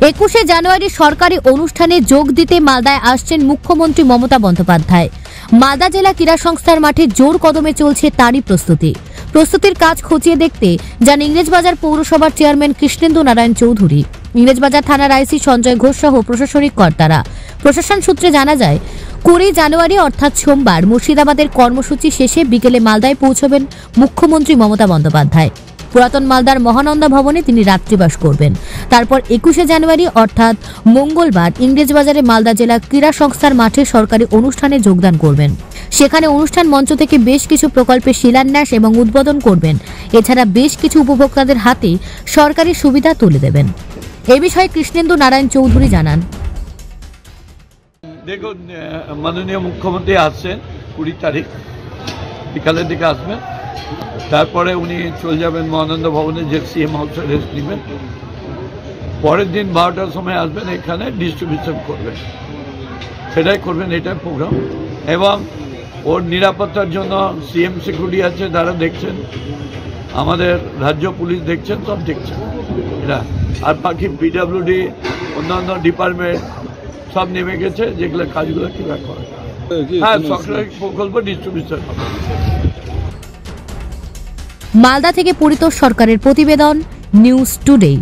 21শে জানুয়ারি সরকারি অনুষ্ঠানে যোগ দিতে মালদায় আসছেন মুখ্যমন্ত্রী মমতা বন্দ্যোপাধ্যায়। মালদা জেলা ক্রীড়া সংস্থার মাঠে জোর কদমে চলছে তারই প্রস্তুতির কাজ খতিয়ে দেখতে যান ইংরেজবাজার পৌরসভার চেয়ারম্যান কৃষ্ণেন্দু নারায়ণ চৌধুরী, ইংরেজবাজার থানার আইসি সঞ্জয় ঘোষ সহ প্রশাসনিক কর্তারা। প্রশাসন সূত্রে জানা যায় 20 জানুয়ারি অর্থাৎ সোমবার মুর্শিদাবাদের কর্মসূচি শেষে বিকেলে মালদায় পৌঁছবেন মুখ্যমন্ত্রী মমতা বন্দ্যোপাধ্যায়। পুরাতন মালদার মহানন্দা ভবনে তিনি রাত্রিবাস করবেন। তারপর 21শে জানুয়ারি অর্থাৎ মঙ্গলবার ইংরেজবাজারে মালদা জেলা ক্রীড়া সংস্থার মাঠে সরকারি অনুষ্ঠানে যোগদান করবেন। সেখানে অনুষ্ঠান মঞ্চ থেকে বেশ কিছু প্রকল্পের শিলান্যাস এবং উদ্বোধন করবেন। এছাড়া বেশ কিছু উপভোক্তাদের হাতে সরকারি সুবিধা তুলে দেবেন। এ বিষয়ে কৃষ্ণেন্দু নারায়ণ চৌধুরী জানান, দেখুন, মাননীয় মুখ্যমন্ত্রী আসছেন 20 তারিখ বিকালের দিকে আসবেন। তারপরে উনি চলে যাবেন মহানন্দ ভবনে, যে সিএম হাউসে রেস্ট নেবেন। পরের দিন 12টার সময় আসবেন, এখানে ডিস্ট্রিবিউশন করবেন, সেটাই করবেন, এটাই প্রোগ্রাম। এবং ওর নিরাপত্তার জন্য সিএম সিকিউরিটি আছে, তারা দেখছেন, আমাদের রাজ্য পুলিশ দেখছেন, সব দেখছেন এরা। আর বাকি পিডব্লিউডি অন্যান্য ডিপার্টমেন্ট সব নেমে গেছে, যেগুলো কাজগুলো কীভাবে করে। হ্যাঁ, সরকারি প্রকল্প ডিস্ট্রিবিউশন হবে। মালদা থেকে পরিতোষ সরকারের প্রতিবেদন, নিউজ টুডে।